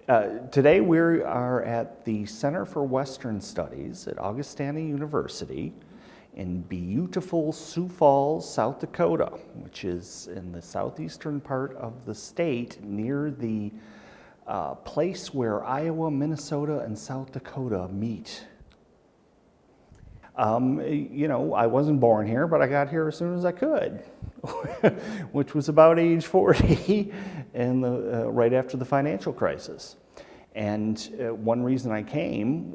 Today we are at the Center for Western Studies at Augustana University in beautiful Sioux Falls, South Dakota, which is in the southeastern part of the state near the place where Iowa, Minnesota, and South Dakota meet. I wasn't born here, but I got here as soon as I could, which was about age 40 and right after the financial crisis. And one reason I came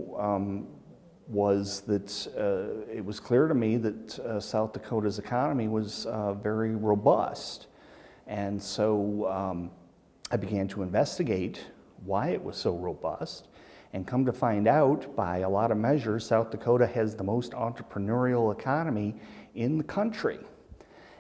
was that it was clear to me that South Dakota's economy was very robust. And so I began to investigate why it was so robust. And come to find out, by a lot of measures, South Dakota has the most entrepreneurial economy in the country.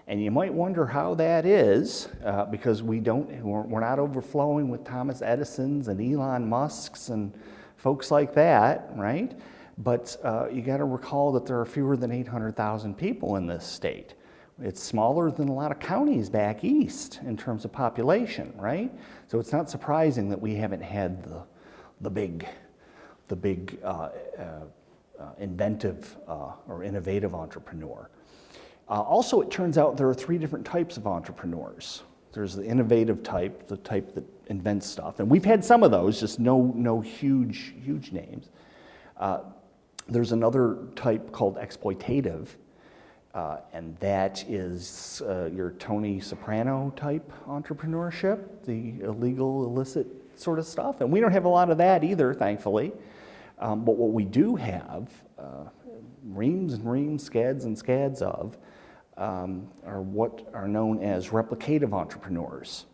And you might wonder how that is, because we're not overflowing with Thomas Edisons and Elon Musks and folks like that, right? But you got to recall that there are fewer than 800,000 people in this state. It's smaller than a lot of counties back east in terms of population, right? So it's not surprising that we haven't had the big inventive or innovative entrepreneur. Also, it turns out there are three different types of entrepreneurs. There's the innovative type, the type that invents stuff, and we've had some of those, just no huge names. There's another type called exploitative, and that is your Tony Soprano type entrepreneurship, the illegal, illicit sort of stuff. And we don't have a lot of that either, thankfully. But what we do have, reams and reams, scads and scads of, are what are known as replicative entrepreneurs.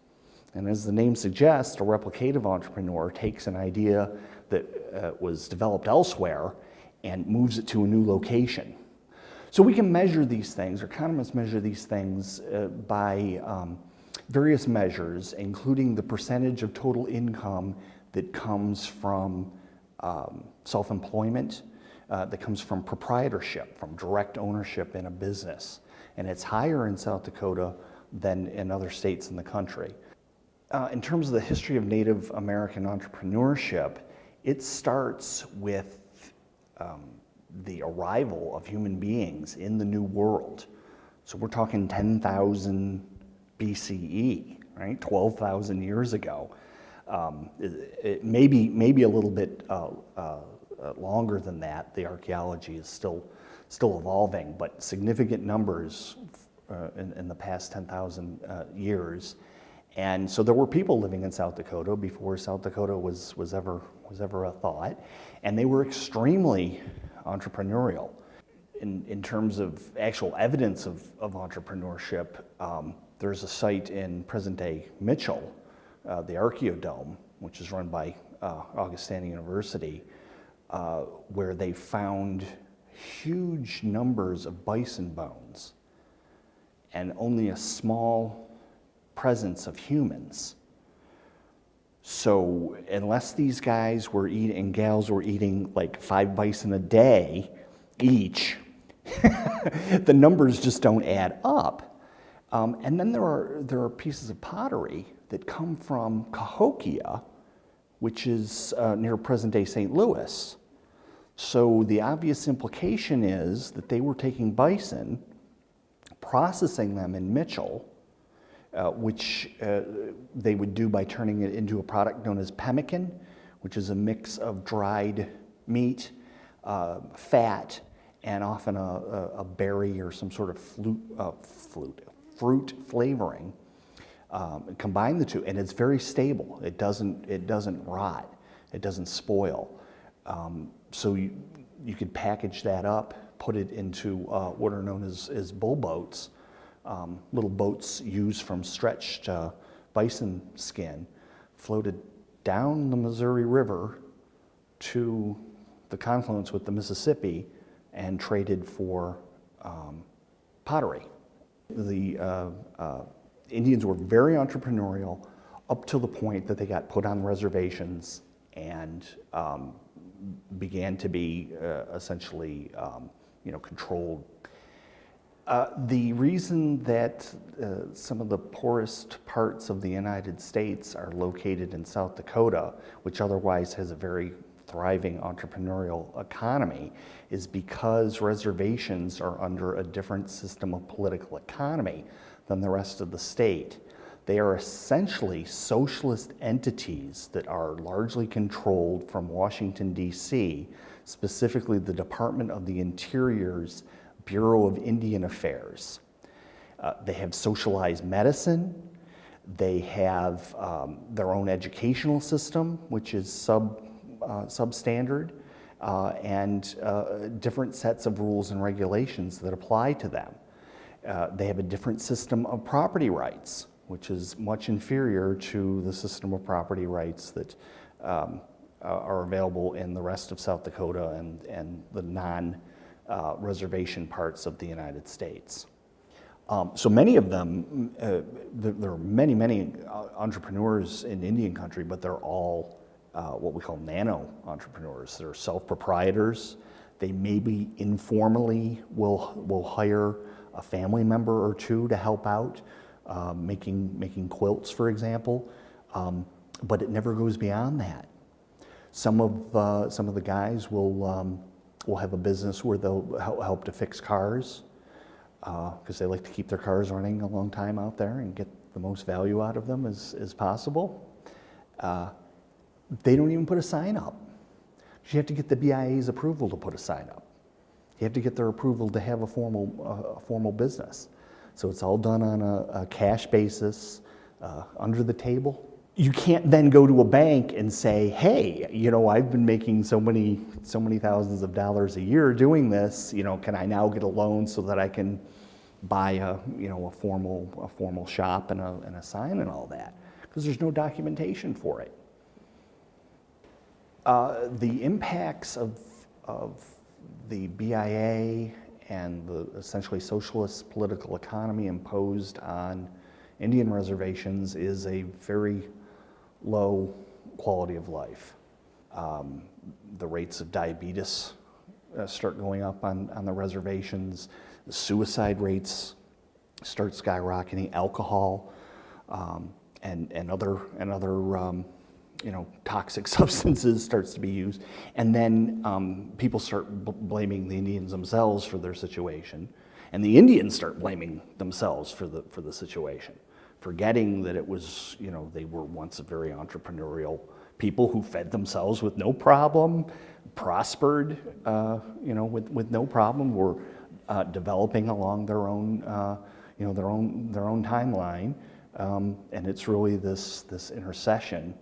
And as the name suggests, a replicative entrepreneur takes an idea that was developed elsewhere and moves it to a new location. So we can measure these things, or economists measure these things by various measures, including the percentage of total income that comes from self-employment, that comes from proprietorship, from direct ownership in a business. And it's higher in South Dakota than in other states in the country. In terms of the history of Native American entrepreneurship, it starts with the arrival of human beings in the New World. So we're talking 10,000 BCE, right? 12,000 years ago. It may be a little bit longer than that. The archaeology is still evolving, but significant numbers in the past 10,000 years. And so there were people living in South Dakota before South Dakota was ever a thought, and they were extremely entrepreneurial. In terms of actual evidence of entrepreneurship, there's a site in present-day Mitchell, the Archaeodome, which is run by Augustana University, where they found huge numbers of bison bones and only a small presence of humans. So unless these guys were eating and gals were eating like 5 bison a day each, the numbers just don't add up. And then there are pieces of pottery that come from Cahokia, which is near present-day St. Louis. So the obvious implication is that they were taking bison, processing them in Mitchell, which they would do by turning it into a product known as pemmican, which is a mix of dried meat, fat, and often a berry or some sort of fruit flavoring. Combine the two, and it's very stable. It doesn't rot. It doesn't spoil. So you could package that up, put it into what are known as bull boats, little boats used from stretched bison skin, floated down the Missouri River to the confluence with the Mississippi and traded for pottery. The Indians were very entrepreneurial up to the point that they got put on reservations and began to be essentially controlled. The reason that some of the poorest parts of the United States are located in South Dakota, which otherwise has a very thriving entrepreneurial economy, is because reservations are under a different system of political economy than the rest of the state. They are essentially socialist entities that are largely controlled from Washington, D.C., specifically the Department of the Interior's Bureau of Indian Affairs. They have socialized medicine. They have their own educational system, which is substandard, and different sets of rules and regulations that apply to them. They have a different system of property rights, which is much inferior to the system of property rights that are available in the rest of South Dakota and the non-reservation parts of the United States. So many of them, there are many entrepreneurs in Indian country, but they're all what we call nano entrepreneurs. They're self-proprietors. They maybe informally will hire a family member or two to help out, making quilts, for example, but it never goes beyond that. Some of the guys will have a business where they'll help to fix cars, because they like to keep their cars running a long time out there and get the most value out of them as possible. They don't even put a sign up. You have to get the BIA's approval to put a sign up. You have to get their approval to have a formal business. So it's all done on a cash basis, under the table. You can't then go to a bank and say, hey, I've been making so many thousands of dollars a year doing this, can I now get a loan so that I can buy a formal shop and a sign and all that? Because there's no documentation for it. The impacts of the BIA and the essentially socialist political economy imposed on Indian reservations is a very low quality of life. The rates of diabetes start going up on the reservations. The suicide rates start skyrocketing. Alcohol and other toxic substances starts to be used, and then people start blaming the Indians themselves for their situation, and the Indians start blaming themselves for the situation, forgetting that it was, they were once a very entrepreneurial people who fed themselves with no problem, prospered, with no problem, were developing along their own, their own timeline, and it's really this intercession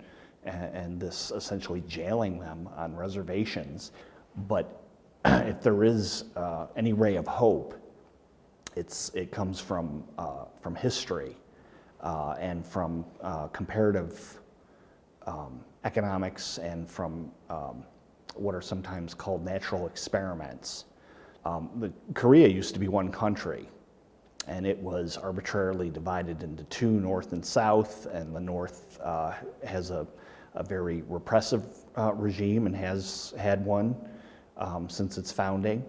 and this essentially jailing them on reservations. But if there is any ray of hope, it comes from history and from comparative economics and from what are sometimes called natural experiments. Korea used to be one country, and it was arbitrarily divided into two, North and South, and the North has a very repressive regime and has had one since its founding.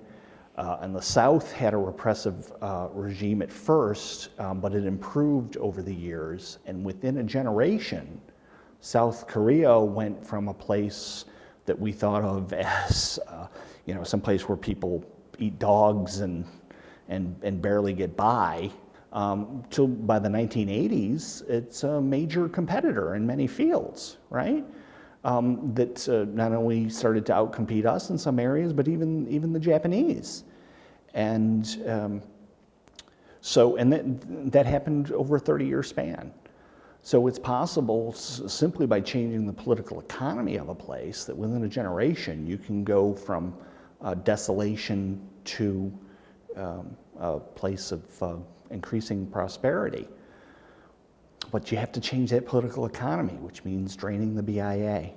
And the South had a repressive regime at first, but it improved over the years, and within a generation, South Korea went from a place that we thought of as some place where people eat dogs and barely get by, till by the 1980s, it's a major competitor in many fields, right? That not only started to outcompete us in some areas, but even the Japanese. And that happened over a 30-year span. So it's possible, simply by changing the political economy of a place, that within a generation you can go from desolation to a place of increasing prosperity. But you have to change that political economy, which means draining the BIA.